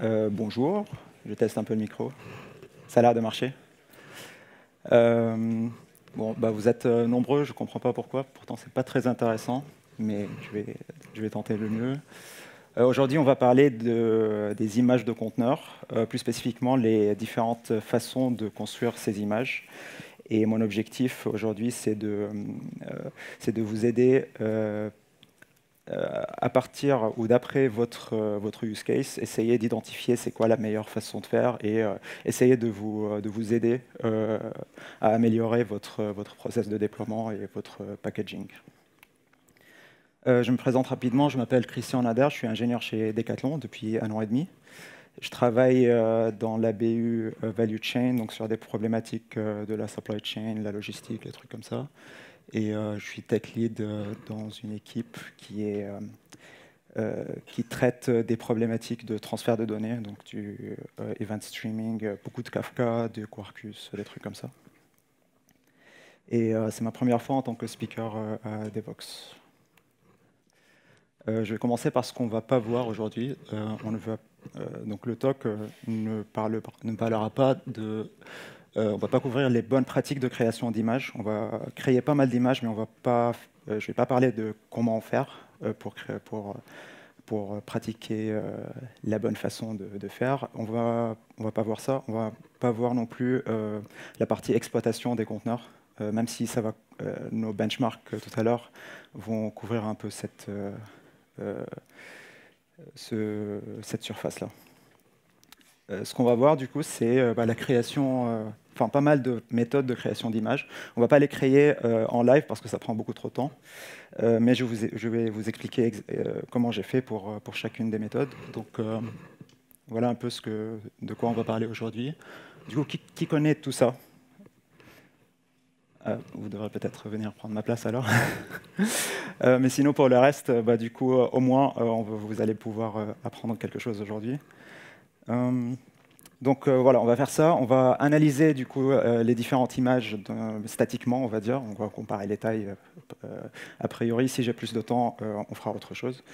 Bonjour, je teste un peu le micro. Ça a l'air de marcher. Bon, bah, vous êtes nombreux, je ne comprends pas pourquoi. Pourtant, c'est pas très intéressant, mais je vais tenter le mieux. Aujourd'hui, on va parler des images de conteneurs, plus spécifiquement les différentes façons de construire ces images. Et mon objectif aujourd'hui, c'est de vous aider à partir ou d'après votre use case, essayez d'identifier c'est quoi la meilleure façon de faire et essayez de vous aider à améliorer votre process de déploiement et votre packaging. Je me présente rapidement, je m'appelle Christian Nader, je suis ingénieur chez Decathlon depuis 1 an et demi. Je travaille dans la BU Value Chain, donc sur des problématiques de la supply chain, la logistique, les trucs comme ça. Et je suis tech lead dans une équipe qui traite des problématiques de transfert de données, donc du event streaming, beaucoup de Kafka, de Quarkus, des trucs comme ça. Et c'est ma première fois en tant que speaker à Devoxx. Je vais commencer par ce qu'on ne va pas voir aujourd'hui. Donc le talk ne parlera pas de... on ne va pas couvrir les bonnes pratiques de création d'images. On va créer pas mal d'images, mais je ne vais pas parler de comment en faire pour pratiquer la bonne façon de faire. On va pas voir ça. On va pas voir non plus la partie exploitation des conteneurs, même si nos benchmarks tout à l'heure vont couvrir un peu cette surface-là. Ce qu'on va voir du coup, c'est la création, pas mal de méthodes de création d'images. On ne va pas les créer en live parce que ça prend beaucoup trop de temps, mais je vais vous expliquer comment j'ai fait pour chacune des méthodes. Donc voilà un peu de quoi on va parler aujourd'hui. Du coup, qui connaît tout ça? Vous devrez peut-être venir prendre ma place alors. Mais sinon, pour le reste, du coup, au moins, vous allez pouvoir apprendre quelque chose aujourd'hui. Donc voilà, on va faire ça. On va analyser du coup les différentes images statiquement, on va dire. On va comparer les tailles. A priori, si j'ai plus de temps, on fera autre chose.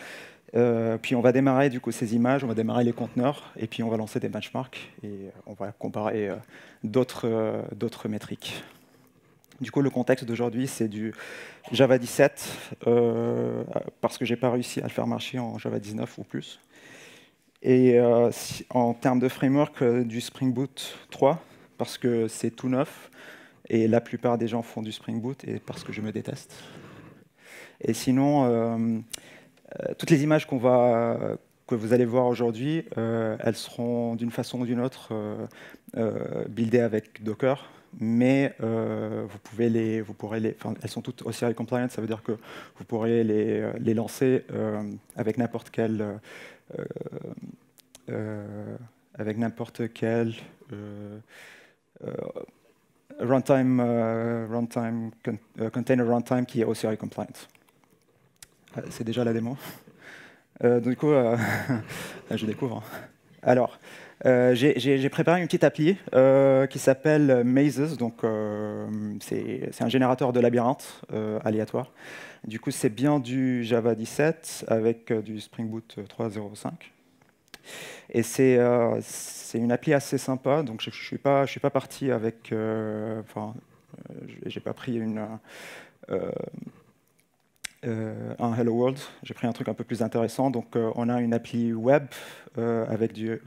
Puis on va démarrer du coup ces images, on va démarrer les conteneurs, et puis on va lancer des benchmarks et on va comparer d'autres métriques. Du coup, le contexte d'aujourd'hui, c'est du Java 17, parce que j'ai pas réussi à le faire marcher en Java 19 ou plus. Et en termes de framework, du Spring Boot 3, parce que c'est tout neuf, et la plupart des gens font du Spring Boot, et parce que je me déteste. Et sinon, toutes les images que vous allez voir aujourd'hui, elles seront d'une façon ou d'une autre buildées avec Docker, mais elles sont toutes OCI compliant, ça veut dire que vous pourrez les lancer avec n'importe quel container runtime qui est OCI compliant. C'est déjà la démo. Du coup, je découvre. Alors, j'ai préparé une petite appli qui s'appelle Mazes. Donc, c'est un générateur de labyrinthes aléatoire. Du coup, c'est bien du Java 17 avec du Spring Boot 3.0.5. Et c'est une appli assez sympa. Donc, je suis pas parti avec... j'ai pas pris un Hello World, j'ai pris un truc un peu plus intéressant. Donc, on a une appli web avec du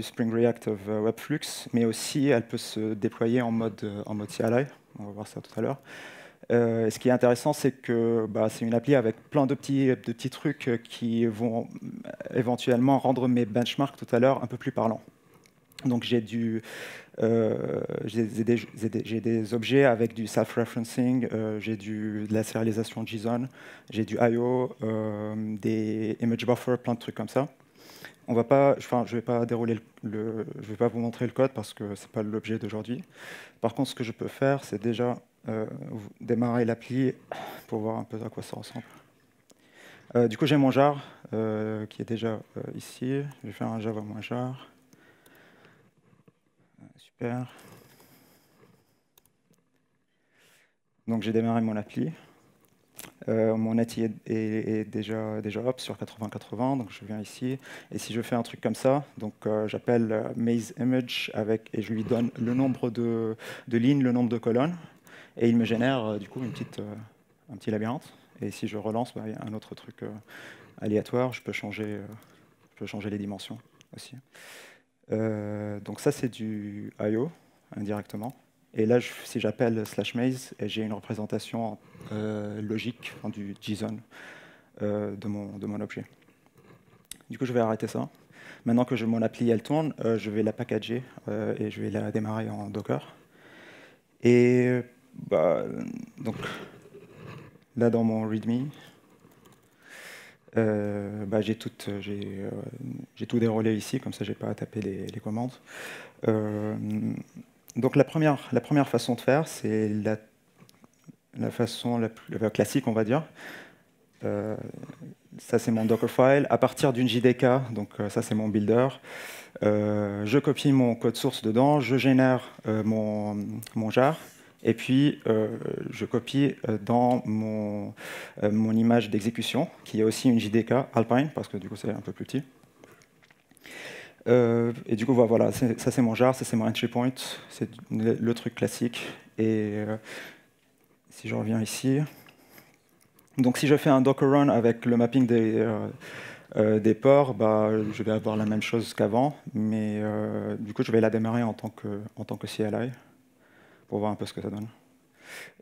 Spring Reactive Webflux, mais aussi elle peut se déployer en mode CLI. On va voir ça tout à l'heure. Ce qui est intéressant, c'est que c'est une appli avec plein de petits trucs qui vont éventuellement rendre mes benchmarks tout à l'heure un peu plus parlants. Donc j'ai des objets avec du self-referencing, j'ai de la serialisation JSON, j'ai du I/O, des image buffers, plein de trucs comme ça. Je ne vais pas dérouler je vais pas vous montrer le code parce que c'est pas l'objet d'aujourd'hui. Par contre, ce que je peux faire, c'est déjà démarrer l'appli pour voir un peu à quoi ça ressemble. Du coup, j'ai mon jar qui est déjà ici. Je vais faire un java-jar. Super. Donc j'ai démarré mon appli. Mon net est déjà up sur 80-80, donc je viens ici. Et si je fais un truc comme ça, donc j'appelle maze image et je lui donne le nombre de lignes, le nombre de colonnes, et il me génère du coup un petit labyrinthe. Et si je relance, bah, il y a un autre truc aléatoire, je peux changer les dimensions aussi. Donc ça, c'est du I/O indirectement. Et là, si j'appelle /maze, j'ai une représentation logique du JSON de mon objet. Du coup, je vais arrêter ça. Maintenant que mon appli elle tourne, je vais la packager et je vais la démarrer en Docker. Et bah, donc là, dans mon README, bah, j'ai tout déroulé ici, comme ça, j'ai pas à taper les commandes. Donc la première façon de faire, c'est la façon la plus classique, on va dire. Ça, c'est mon Dockerfile. À partir d'une JDK, donc ça, c'est mon builder, je copie mon code source dedans, je génère mon jar, et puis je copie dans mon image d'exécution, qui est aussi une JDK Alpine, parce que du coup, c'est un peu plus petit. Et du coup, voilà, ça c'est mon jar, ça c'est mon entry point, c'est le truc classique. Et si je reviens ici, donc si je fais un Docker run avec le mapping des ports, bah, je vais avoir la même chose qu'avant, mais du coup je vais la démarrer en tant que CLI pour voir un peu ce que ça donne.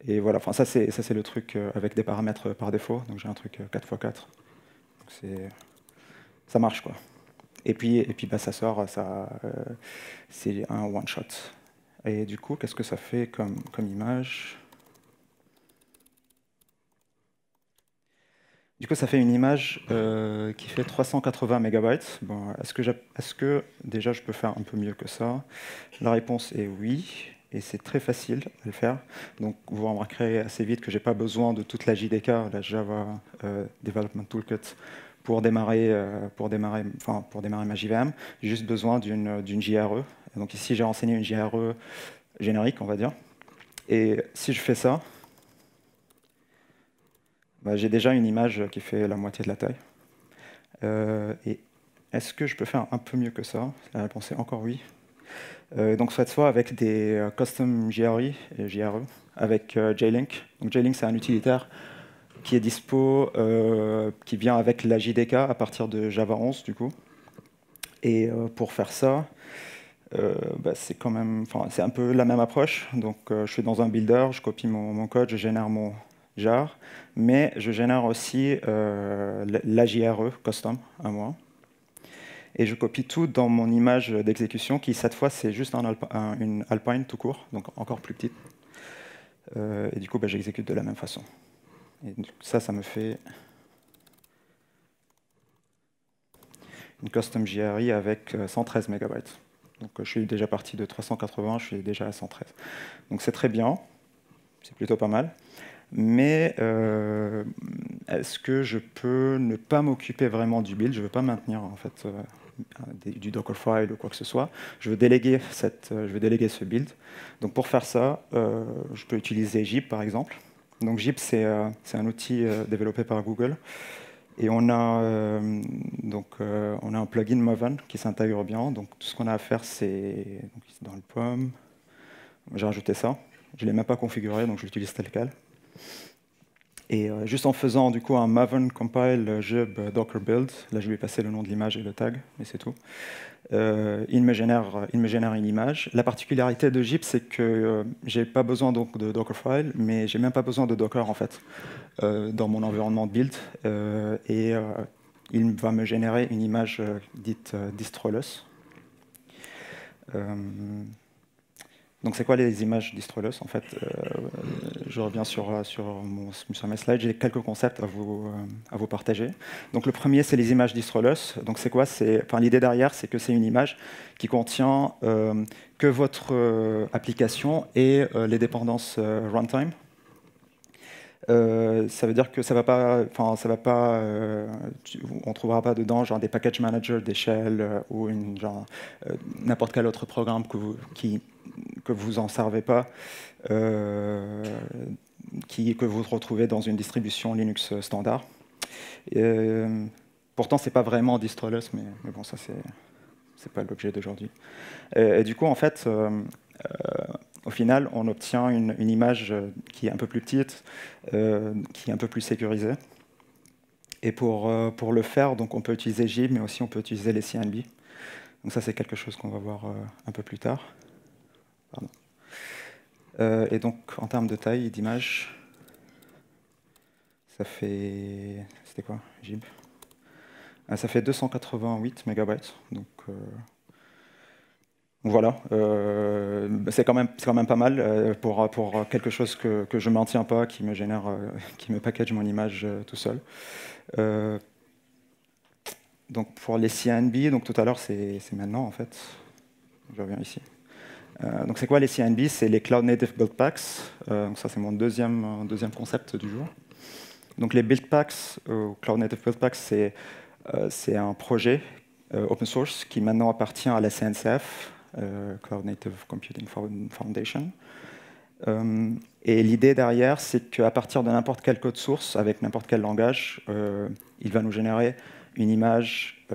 Et voilà, enfin ça c'est le truc avec des paramètres par défaut, donc j'ai un truc 4x4. Ça marche quoi. Et puis bah, ça sort, c'est un one shot. Et du coup, qu'est-ce que ça fait comme image? Du coup, ça fait une image qui fait 380 MB. Bon, est-ce que déjà je peux faire un peu mieux que ça? La réponse est oui, et c'est très facile à le faire. Donc vous remarquerez assez vite que je n'ai pas besoin de toute la JDK, la Java Development Toolkit, pour démarrer ma JVM. J'ai juste besoin d'une JRE. Donc ici, j'ai renseigné une JRE générique, on va dire. Et si je fais ça, bah, j'ai déjà une image qui fait la moitié de la taille. Et est-ce que je peux faire un peu mieux que ça? La réponse est encore oui. Donc cette fois avec des custom JRE et JRE, avec JLink. Donc JLink, c'est un utilitaire qui est dispo, qui vient avec la JDK à partir de Java 11 du coup. Et pour faire ça, bah, c'est un peu la même approche. Donc je suis dans un builder, je copie mon code, je génère mon jar, mais je génère aussi la JRE custom à moi. Et je copie tout dans mon image d'exécution qui, cette fois, c'est juste une Alpine tout court, donc encore plus petite. Et du coup, bah, j'exécute de la même façon. Et ça me fait une custom JRE avec 113 MB. Donc je suis déjà parti de 380, je suis déjà à 113. Donc c'est très bien, c'est plutôt pas mal. Mais est-ce que je peux ne pas m'occuper vraiment du build? Je ne veux pas maintenir en fait du Dockerfile ou quoi que ce soit. Je veux déléguer ce build. Donc pour faire ça, je peux utiliser Gib par exemple. Donc Gib, c'est un outil développé par Google. Et on a un plugin Maven qui s'intègre bien. Donc tout ce qu'on a à faire, c'est dans le POM. J'ai rajouté ça. Je ne l'ai même pas configuré, donc je l'utilise tel quel. Et juste en faisant du coup un maven compile gib docker build, là je lui ai passé le nom de l'image et le tag, et c'est tout. Il me génère une image. La particularité de Gib, c'est que j'ai pas besoin donc de Dockerfile, mais j'ai même pas besoin de Docker en fait dans mon environnement de build. Il va me générer une image dite distroless. Donc c'est quoi les images distroless? En fait, je reviens sur mes slides, j'ai quelques concepts à vous partager. Donc le premier, c'est les images distroless. Donc c'est quoi? L'idée derrière, c'est que c'est une image qui contient que votre application et les dépendances runtime. Ça veut dire que ça va pas, on trouvera pas dedans genre des package managers, des shells ou n'importe quel autre programme que vous en servez pas que vous retrouvez dans une distribution Linux standard. Pourtant, ce n'est pas vraiment distroless, mais bon, ça, c'est pas l'objet d'aujourd'hui. Et du coup, en fait, au final, on obtient une image qui est un peu plus petite, qui est un peu plus sécurisée. Et pour le faire, donc, on peut utiliser Gib, mais aussi on peut utiliser les CNB. Donc ça, c'est quelque chose qu'on va voir un peu plus tard. Pardon. Et donc, en termes de taille d'image, ça fait... C'était quoi, Gib? Ça fait 288 MB. Donc voilà, c'est quand même pas mal pour quelque chose que je ne maintiens pas, qui me génère, qui me package mon image tout seul. Donc pour les CNB, donc tout à l'heure c'est maintenant en fait. Je reviens ici. Donc c'est quoi les CNB? C'est les Cloud Native Build Packs. Donc ça c'est mon deuxième concept du jour. Donc les Build Packs, Cloud Native Build Packs, c'est un projet open source qui maintenant appartient à la CNCF, Cloud Native Computing Foundation. Et l'idée derrière, c'est qu'à partir de n'importe quel code source, avec n'importe quel langage, il va nous générer une image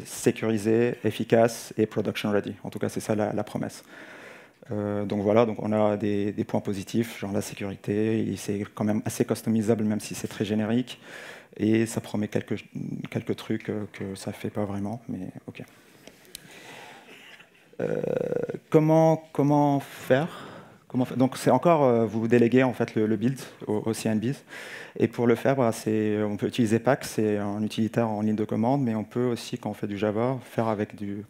sécurisée, efficace et production ready. En tout cas, c'est ça la promesse. Donc voilà, donc on a des points positifs, genre la sécurité, c'est quand même assez customisable, même si c'est très générique, et ça promet quelques trucs que ça ne fait pas vraiment, mais ok. Comment faire? Donc c'est encore, vous déléguez en fait le build au CNBs, et pour le faire, on peut utiliser Pack, c'est un utilitaire en ligne de commande, mais on peut aussi, quand on fait du Java, faire avec du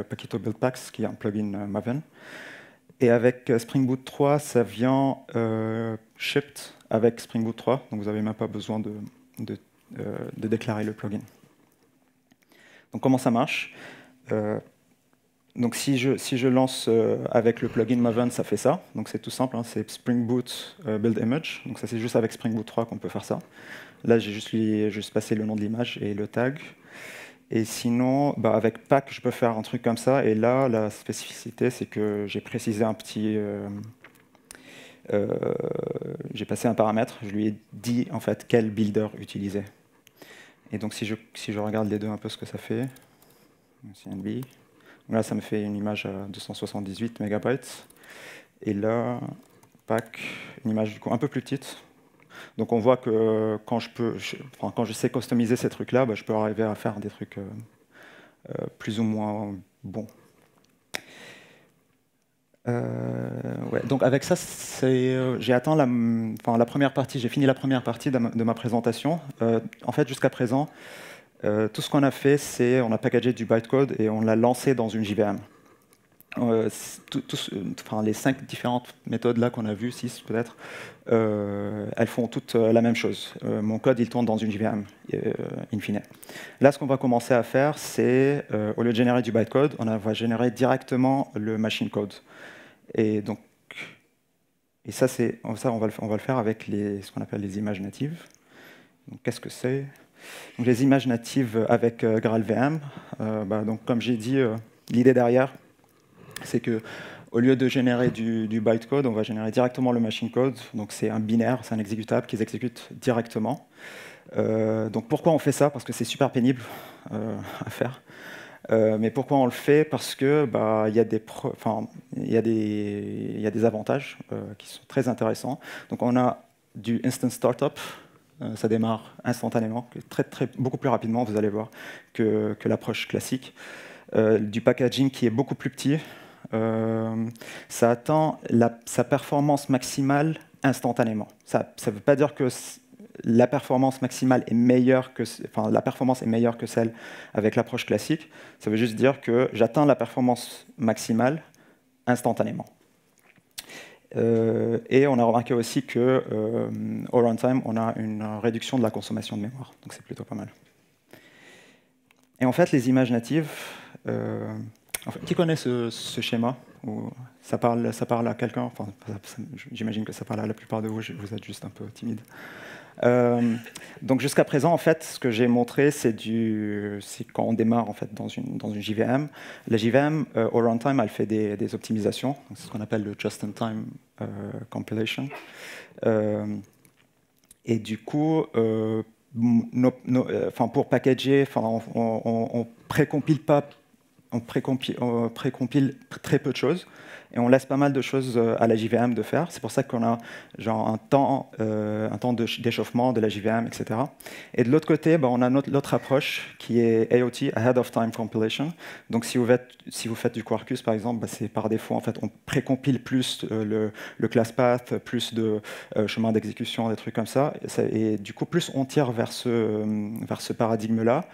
Packito Build Packs, qui est un plugin Maven. Et avec Spring Boot 3, ça vient shipped avec Spring Boot 3, donc vous n'avez même pas besoin de déclarer le plugin. Donc comment ça marche? Donc si je lance avec le plugin Maven, ça fait ça. Donc c'est tout simple, hein, c'est Spring Boot Build Image. Donc ça c'est juste avec Spring Boot 3 qu'on peut faire ça. Là j'ai juste passé le nom de l'image et le tag. Et sinon, avec Pack, je peux faire un truc comme ça. Et là, la spécificité, c'est que j'ai précisé un petit... j'ai passé un paramètre. Je lui ai dit en fait quel builder utiliser. Et donc si je regarde les deux un peu ce que ça fait, CNB. Là, ça me fait une image à 278 MB. Et là, Pack, une image du coup un peu plus petite. Donc on voit que quand je sais customiser ces trucs-là, je peux arriver à faire des trucs plus ou moins bons. Ouais, donc avec ça, j'ai atteint la première partie, j'ai fini la première partie de ma présentation. En fait, jusqu'à présent, tout ce qu'on a fait, c'est on a packagé du bytecode et on l'a lancé dans une JVM. Les 5 différentes méthodes là qu'on a vues, 6 peut-être, elles font toutes la même chose. Mon code, il tourne dans une JVM, in fine. Là, ce qu'on va commencer à faire, c'est, au lieu de générer du bytecode, on va générer directement le machine code. Et ça, on va le faire avec ce qu'on appelle les images natives. Donc, qu'est-ce que c'est? Donc, les images natives avec GraalVM. Donc, comme j'ai dit, l'idée derrière, c'est que au lieu de générer du bytecode, on va générer directement le machine code. Donc, c'est un binaire, c'est un exécutable qui s'exécute directement. Donc, pourquoi on fait ça? Parce que c'est super pénible à faire. Mais pourquoi on le fait? Parce que il y a des avantages qui sont très intéressants. Donc on a du instant startup, ça démarre instantanément, beaucoup plus rapidement, vous allez voir, que l'approche classique. Du packaging qui est beaucoup plus petit. Ça atteint sa performance maximale instantanément. Ça ne veut pas dire que la performance maximale est meilleure la performance est meilleure que celle avec l'approche classique. Ça veut juste dire que j'atteins la performance maximale instantanément. Et on a remarqué aussi que au runtime, on a une réduction de la consommation de mémoire. Donc c'est plutôt pas mal. Et en fait, les images natives, qui connaît ce schéma où ça parle à quelqu'un? J'imagine que ça parle à la plupart de vous, vous êtes juste un peu timide. Donc jusqu'à présent, en fait, ce que j'ai montré, c'est quand on démarre en fait dans une JVM. La JVM, au runtime, elle fait des optimisations. C'est ce qu'on appelle le just-in-time compilation. Et du coup, pour packager, on précompile pas, on précompile très peu de choses et on laisse pas mal de choses à la JVM de faire. C'est pour ça qu'on a genre un temps d'échauffement de la JVM, etc. Et de l'autre côté, on a l'autre approche qui est AOT, Ahead of Time Compilation. Donc si vous faites du Quarkus, par exemple, c'est par défaut, en fait, on précompile plus le class path, plus de chemin d'exécution, des trucs comme ça. Et du coup, plus on tire vers ce paradigme-là,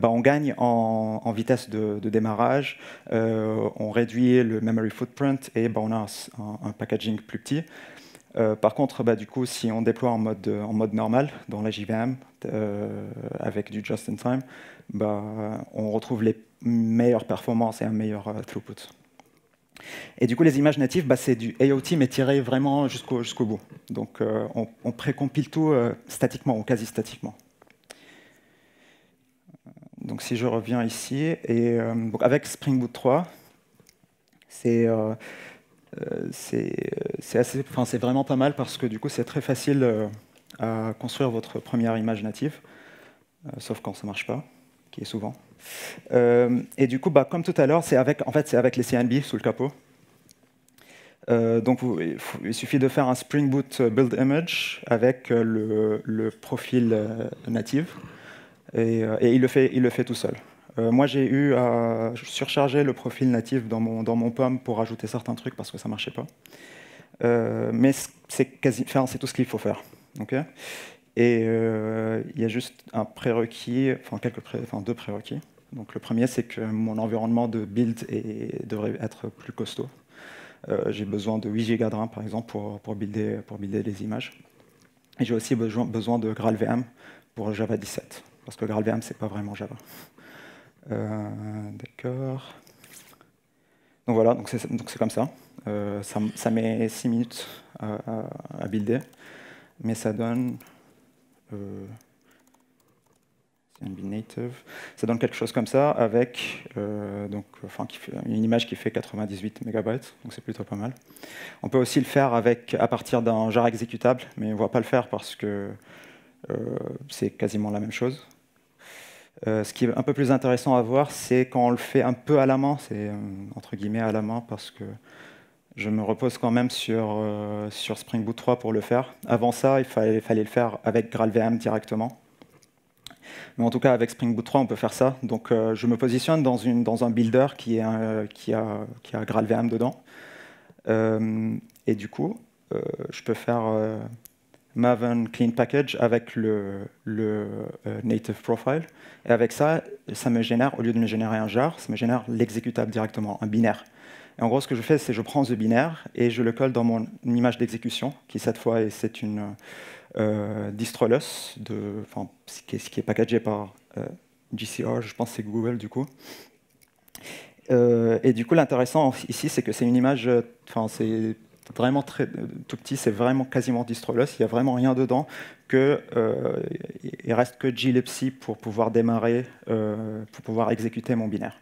on gagne en vitesse de démarrage, on réduit le memory footprint et on a un packaging plus petit. Par contre, du coup, si on déploie en mode normal dans la JVM avec du just-in-time, on retrouve les meilleures performances et un meilleur throughput. Et du coup, les images natives, c'est du AOT, mais tiré vraiment jusqu'au bout. Donc, on précompile tout statiquement ou quasi statiquement. Donc si je reviens ici, et donc avec Spring Boot 3, c'est vraiment pas mal parce que du coup c'est très facile à construire votre première image native, sauf quand ça marche pas, qui est souvent. Et du coup, comme tout à l'heure, c'est avec les CNB sous le capot. Donc il suffit de faire un Spring Boot build image avec le profil native. Et il le fait tout seul. Moi, j'ai eu à surcharger le profil natif dans mon POM pour ajouter certains trucs parce que ça ne marchait pas. Mais c'est tout ce qu'il faut faire. Okay, et il y a juste un prérequis, deux prérequis. Donc, le premier, c'est que mon environnement de build devrait être plus costaud. J'ai besoin de 8 Go de RAM, par exemple, pour builder les images. Et j'ai aussi besoin de GraalVM pour Java 17. Parce que GraalVM, c'est pas vraiment Java. D'accord. Donc voilà, donc c'est comme ça. Ça met 6 minutes à builder, mais ça donne CNB native. Ça donne quelque chose comme ça avec une image qui fait 98 MB, donc c'est plutôt pas mal. On peut aussi le faire à partir d'un jar exécutable, mais on ne va pas le faire parce que c'est quasiment la même chose. Ce qui est un peu plus intéressant à voir, c'est quand on le fait un peu à la main, c'est entre guillemets à la main, parce que je me repose quand même sur Spring Boot 3 pour le faire. Avant ça, il fallait le faire avec GraalVM directement. Mais en tout cas, avec Spring Boot 3, on peut faire ça. Donc je me positionne dans un builder qui a GraalVM dedans. Et du coup, je peux faire Maven Clean Package avec le native profile. Et avec ça, ça me génère, au lieu de me générer un jar, ça me génère l'exécutable directement, un binaire. Et en gros, ce que je fais, c'est que je prends ce binaire et je le colle dans mon image d'exécution, qui cette fois, c'est une distrolus, ce qui est packagé par GCR, je pense que c'est Google du coup. Et du coup, l'intéressant ici, c'est que c'est une image, c'est vraiment tout petit, c'est vraiment quasiment distroless, il n'y a vraiment rien dedans, il reste que glibc pour pouvoir démarrer, pour pouvoir exécuter mon binaire.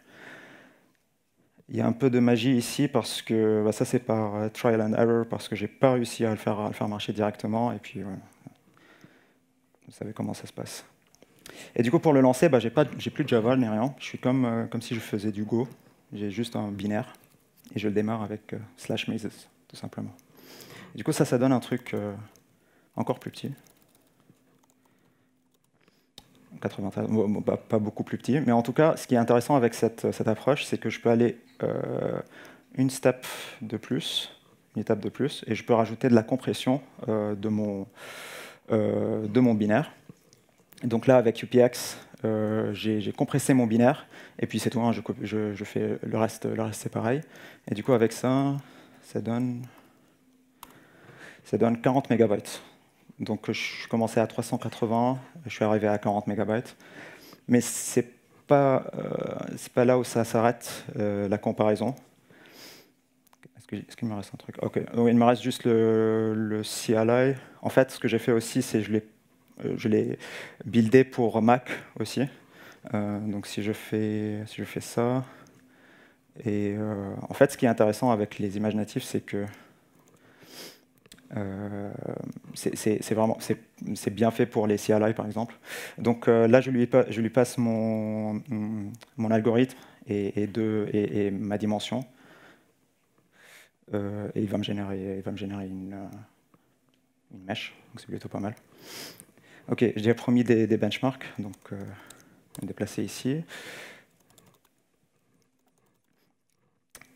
Il y a un peu de magie ici parce que ça c'est par trial and error, parce que j'ai pas réussi à le faire marcher directement, et puis vous savez comment ça se passe. Et du coup, pour le lancer, j'ai plus de Java ni rien, je suis comme si je faisais du Go, j'ai juste un binaire, et je le démarre avec /mazes, tout simplement. Du coup, ça donne un truc encore plus petit. 93, pas beaucoup plus petit. Mais en tout cas, ce qui est intéressant avec cette approche, c'est que je peux aller une étape de plus, et je peux rajouter de la compression de mon binaire. Donc là, avec UPX, j'ai compressé mon binaire, et puis c'est tout, hein, je fais le reste c'est pareil. Et du coup, avec ça donne 40 MB. Donc je commençais à 380, je suis arrivé à 40 MB. Mais c'est pas là où ça s'arrête, la comparaison. Est-ce qu'il me reste un truc? Ok, donc, il me reste juste le CLI. En fait, ce que j'ai fait aussi, c'est que je l'ai je l'ai buildé pour Mac aussi. Donc si je fais ça, et en fait, ce qui est intéressant avec les images natives, c'est que c'est bien fait pour les CLI par exemple. Donc là, je lui passe mon algorithme et ma dimension. Et il va me générer une mesh, donc c'est plutôt pas mal. Ok, j'ai promis des benchmarks, donc je vais me déplacer ici.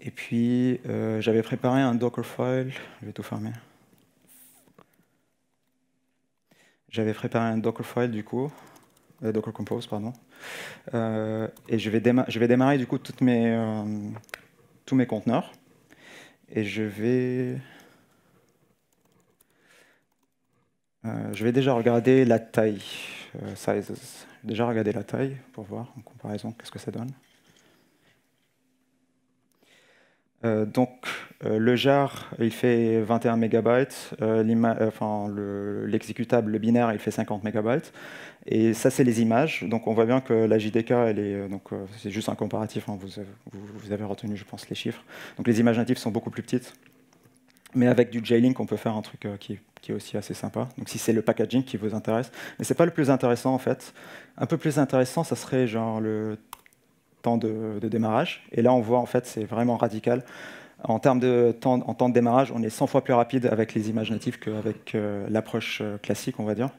Et puis, j'avais préparé un Dockerfile, je vais tout fermer. J'avais préparé un Dockerfile du coup, Docker Compose, pardon. Et je vais démarrer du coup tous mes conteneurs. Et je vais déjà regarder la taille, sizes. Je vais déjà regarder la taille pour voir en comparaison qu'est-ce que ça donne. Donc, le jar, il fait 21 MB, l'exécutable, le binaire, il fait 50 MB. Et ça, c'est les images. Donc, on voit bien que la JDK, c'est juste un comparatif. Hein, vous avez retenu, je pense, les chiffres. Donc, les images natives sont beaucoup plus petites. Mais avec du J-Link, on peut faire un truc qui est aussi assez sympa. Donc, si c'est le packaging qui vous intéresse. Mais ce n'est pas le plus intéressant, en fait. Un peu plus intéressant, ça serait genre le temps de démarrage. Et là, on voit, en fait, c'est vraiment radical. En termes de temps de démarrage, on est 100 fois plus rapide avec les images natives qu'avec l'approche classique, on va dire.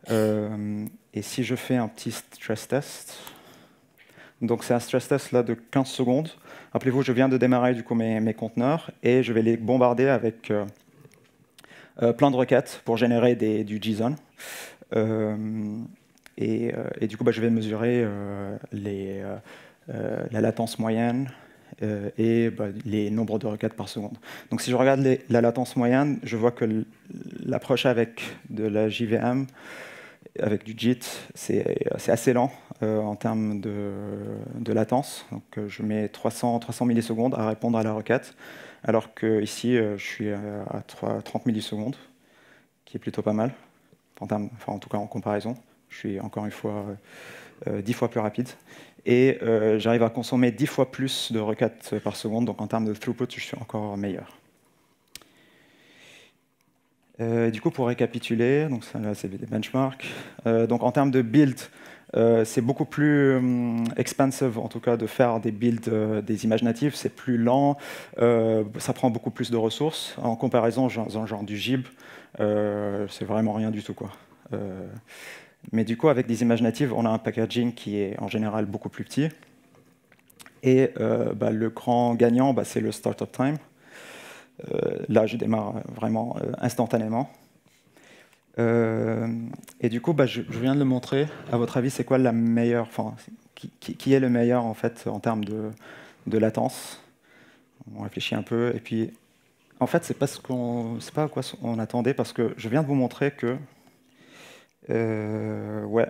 Et si je fais un petit stress test, donc c'est un stress test là de 15 secondes. Rappelez-vous, je viens de démarrer du coup mes conteneurs et je vais les bombarder avec plein de requêtes pour générer du JSON. Et du coup, je vais mesurer la latence moyenne et les nombres de requêtes par seconde. Donc si je regarde la latence moyenne, je vois que l'approche avec de la JVM, avec du JIT, c'est assez lent en termes de latence. Donc je mets 300 millisecondes à répondre à la requête, alors que ici je suis à 30 millisecondes, qui est plutôt pas mal, en tout cas en comparaison. Je suis encore une fois 10 fois plus rapide. Et j'arrive à consommer 10 fois plus de requêtes par seconde, donc en termes de throughput, je suis encore meilleur. Du coup, pour récapituler, donc ça, là, c'est des benchmarks. Donc en termes de build, c'est beaucoup plus expensive, en tout cas, de faire des builds des images natives. C'est plus lent, ça prend beaucoup plus de ressources. En comparaison, genre du GIB, c'est vraiment rien du tout, quoi. Mais du coup, avec des images natives, on a un packaging qui est en général beaucoup plus petit. Et le grand gagnant, c'est le startup time. Là, je démarre vraiment instantanément. Et du coup, je viens de le montrer. À votre avis, c'est quoi la meilleure, qui est le meilleur en fait en termes de latence? On réfléchit un peu. Et puis, en fait, c'est pas à quoi on attendait, parce que je viens de vous montrer que, ouais,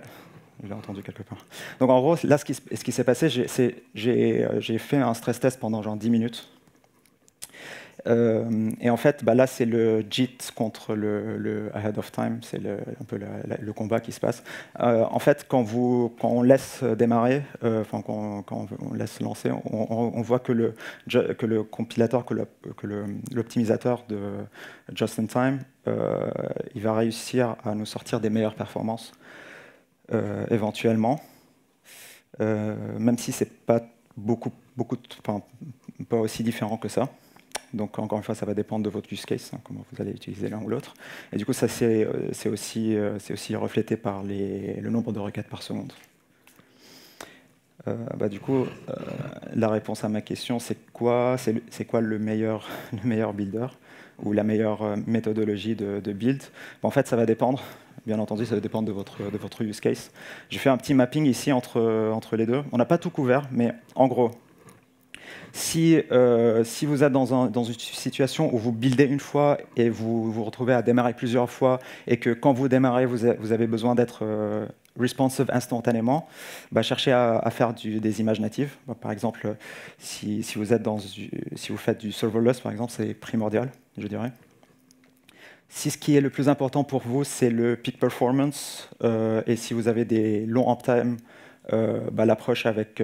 je l'ai entendu quelque part. Donc en gros, là, ce qui s'est passé, j'ai fait un stress test pendant genre 10 minutes. Et en fait, là, c'est le JIT contre le ahead of time, c'est un peu le combat qui se passe. En fait, quand on laisse démarrer, quand on laisse lancer, on voit que le compilateur, que l'optimisateur de Just in Time, il va réussir à nous sortir des meilleures performances, éventuellement, même si c'est pas pas aussi différent que ça. Donc, encore une fois, ça va dépendre de votre use case, comment vous allez utiliser l'un ou l'autre. Et du coup, ça, c'est aussi reflété par le nombre de requêtes par seconde. Du coup, la réponse à ma question, c'est quoi le meilleur builder ou la meilleure méthodologie de build? En fait, ça va dépendre. Bien entendu, ça va dépendre de votre use case. J'ai fait un petit mapping ici entre les deux. On n'a pas tout couvert, mais en gros, si vous êtes dans une situation où vous buildez une fois et vous vous retrouvez à démarrer plusieurs fois, et que quand vous démarrez, vous avez besoin d'être responsive instantanément, cherchez à faire des images natives. Par exemple, si vous faites du serverless, par exemple, c'est primordial, je dirais. Si ce qui est le plus important pour vous, c'est le peak performance, et si vous avez des longs uptime, l'approche avec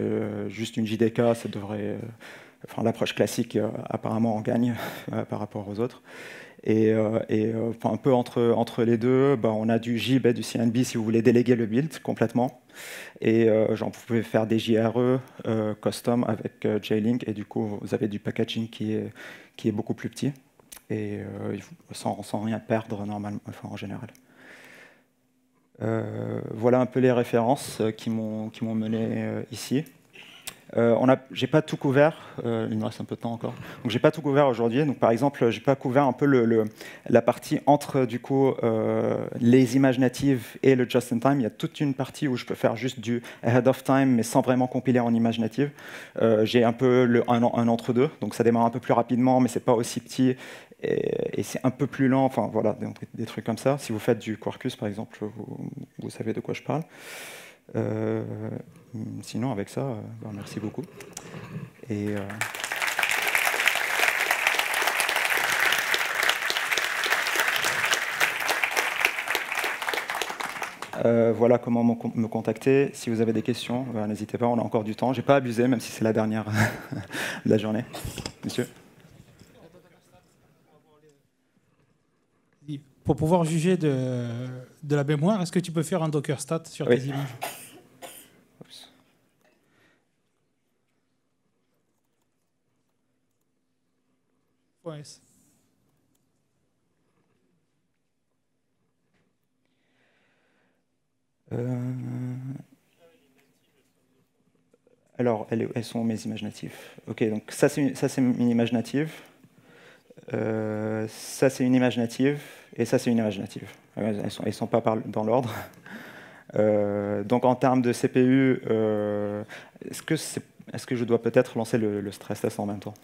juste une JDK, ça devrait, enfin, l'approche classique apparemment en gagne par rapport aux autres. Et un peu entre les deux, on a du JIB et du CNB si vous voulez déléguer le build complètement. Et vous pouvez faire des JRE custom avec JLink, et du coup vous avez du packaging qui est beaucoup plus petit et sans rien perdre normalement, enfin, en général. Voilà un peu les références qui m'ont mené ici. J'ai pas tout couvert, il me reste un peu de temps encore. Donc j'ai pas tout couvert aujourd'hui. Donc par exemple, j'ai pas couvert un peu la partie entre du coup les images natives et le just-in-time. Il y a toute une partie où je peux faire juste du ahead of time, mais sans vraiment compiler en image native. J'ai un peu un entre-deux, donc ça démarre un peu plus rapidement, mais c'est pas aussi petit et c'est un peu plus lent. Enfin voilà, des trucs comme ça. Si vous faites du Quarkus par exemple, vous savez de quoi je parle. Sinon, avec ça, merci beaucoup. Et, voilà comment me contacter. Si vous avez des questions, n'hésitez pas, on a encore du temps. J'ai pas abusé, même si c'est la dernière de la journée. Monsieur ? Pour pouvoir juger de la mémoire, est-ce que tu peux faire un Docker stat sur tes images ? Ouais. Alors, elles sont mes images natives. Ok, donc ça c'est une image native. Ça c'est une image native et ça c'est une image native. Elles sont pas dans l'ordre. Donc en termes de CPU, est-ce que je dois peut-être lancer le stress test en même temps?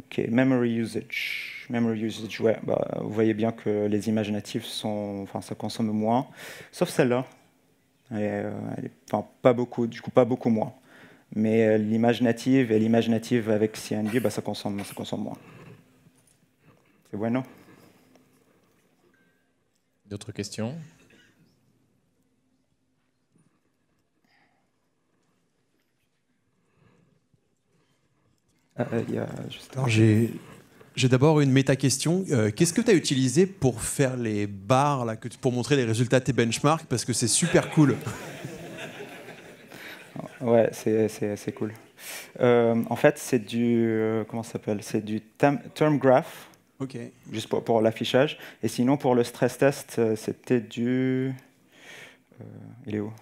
Ok, memory usage. Memory usage, ouais, vous voyez bien que les images natives ça consomme moins, sauf celle-là. Pas beaucoup, du coup pas beaucoup moins. Mais l'image native et l'image native avec CNB, ça consomme moins. C'est bueno. D'autres questions? J'ai d'abord une méta-question. Qu'est-ce que tu as utilisé pour faire les barres, là, pour montrer les résultats de tes benchmarks? Parce que c'est super cool. Ouais, c'est cool. En fait, c'est du... comment ça s'appelle? C'est du term graph, okay. Juste pour l'affichage. Et sinon, pour le stress test, c'était du... il est où?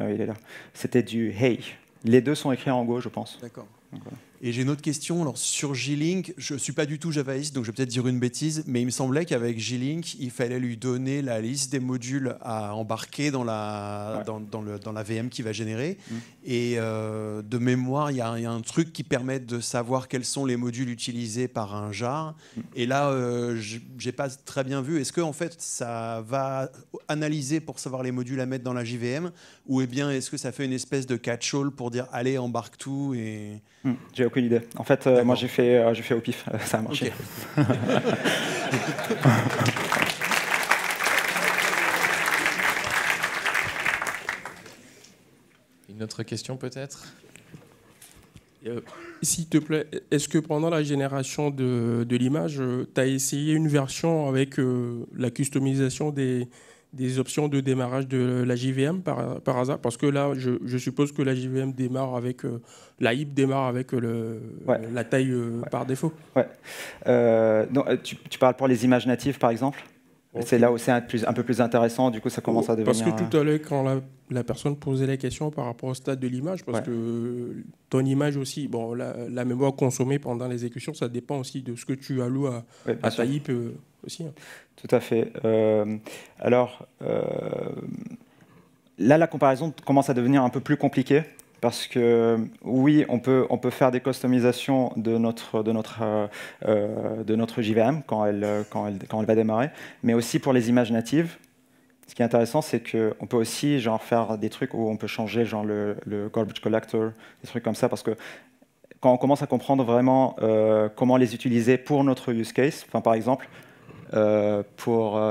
Il est là. C'était du Hey. Les deux sont écrits en Go, je pense. D'accord. Voilà. Et j'ai une autre question. Alors, sur J-Link, je ne suis pas du tout javaïste, donc je vais peut-être dire une bêtise, mais il me semblait qu'avec J-Link, il fallait lui donner la liste des modules à embarquer dans la VM qu'il va générer. Et de mémoire, il y a un truc qui permet de savoir quels sont les modules utilisés par un jar. Et là, je n'ai pas très bien vu. Est-ce que en fait, ça va analyser pour savoir les modules à mettre dans la JVM, ou bien est-ce que ça fait une espèce de catch-all pour dire allez, embarque tout et... J'ai aucune idée. En fait, moi j'ai fait au pif, ça a marché. Okay. Une autre question peut-être? S'il te plaît, est-ce que pendant la génération de l'image, tu as essayé une version avec la customisation des options de démarrage de la JVM par hasard? Parce que là, je suppose que la JVM démarre avec... la HIP démarre avec la taille par défaut. Ouais. Donc, tu parles pour les images natives, par exemple? Okay. C'est là où c'est un peu plus intéressant, du coup ça commence à devenir... Parce que tout à l'heure, quand la personne posait la question par rapport au stade de l'image, parce que ton image aussi, bon, la mémoire consommée pendant l'exécution, ça dépend aussi de ce que tu alloues à ta HIP aussi. Hein. Tout à fait. Alors, là, la comparaison commence à devenir un peu plus compliquée. Parce que oui, on peut faire des customisations de notre JVM quand elle va démarrer, mais aussi pour les images natives. Ce qui est intéressant, c'est qu'on peut aussi genre, faire des trucs où on peut changer genre, le garbage collector, des trucs comme ça, parce que quand on commence à comprendre vraiment comment les utiliser pour notre use case, par exemple,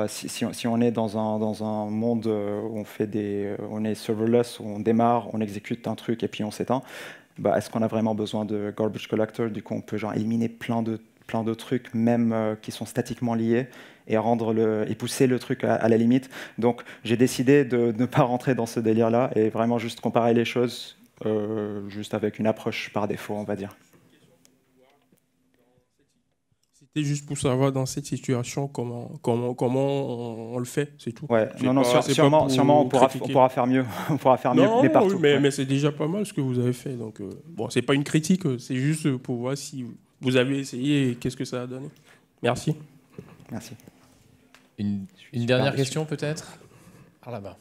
si on est dans un monde où on est serverless, où on démarre, on exécute un truc et puis on s'éteint, bah, est-ce qu'on a vraiment besoin de garbage collector? Du coup, on peut genre, éliminer plein de trucs, même qui sont statiquement liés, et pousser le truc à la limite. Donc, j'ai décidé de ne pas rentrer dans ce délire-là et vraiment juste comparer les choses juste avec une approche par défaut, on va dire. C'était juste pour savoir dans cette situation comment on le fait, c'est tout. Ouais, sûrement on pourra faire mieux. On pourra faire mieux, mais partout. Oui, mais c'est déjà pas mal ce que vous avez fait. Donc, bon, c'est pas une critique, c'est juste pour voir si vous avez essayé et qu'est-ce que ça a donné. Merci. Merci. Une dernière question peut-être? Par là-bas.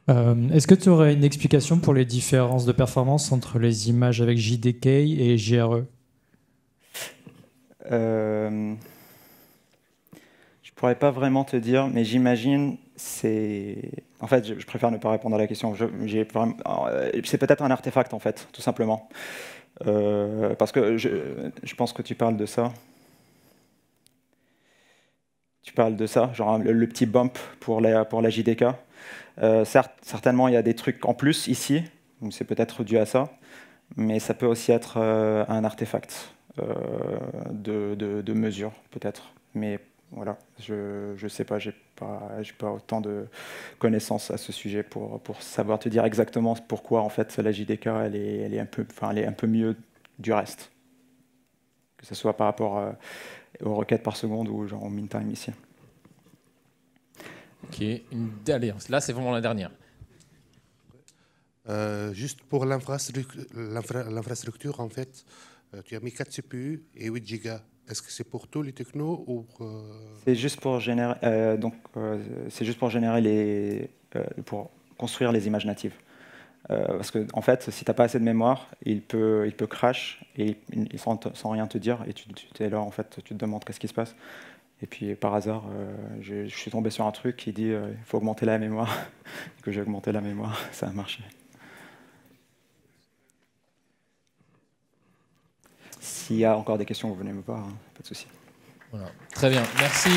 Est-ce que tu aurais une explication pour les différences de performance entre les images avec JDK et GRE? Je pourrais pas vraiment te dire, mais j'imagine En fait, je préfère ne pas répondre à la question. C'est peut-être un artefact en fait, tout simplement, parce que je pense que tu parles de ça. Tu parles de ça, genre le petit bump pour la JDK. Certainement, il y a des trucs en plus ici, donc c'est peut-être dû à ça, mais ça peut aussi être un artefact de mesure, peut-être. Mais voilà, je ne sais pas, j'ai pas autant de connaissances à ce sujet pour savoir te dire exactement pourquoi en fait la JDK elle est un peu mieux du reste, que ce soit par rapport aux requêtes par seconde ou genre au mean time ici. Ok, allez, là c'est vraiment la dernière. Juste pour l'infrastructure, en fait, tu as mis 4 CPU et 8 gigas. Est-ce que c'est pour tous les technos ou C'est juste pour générer, pour construire les images natives. Parce que en fait, si tu n'as pas assez de mémoire, il peut crash et sans rien te dire, et tu es là en fait, tu te demandes qu'est-ce qui se passe. Et puis par hasard, je suis tombé sur un truc qui dit il faut augmenter la mémoire. Que j'ai augmenté la mémoire, ça a marché. S'il y a encore des questions, vous venez me voir, hein, pas de souci. Voilà. Très bien, merci.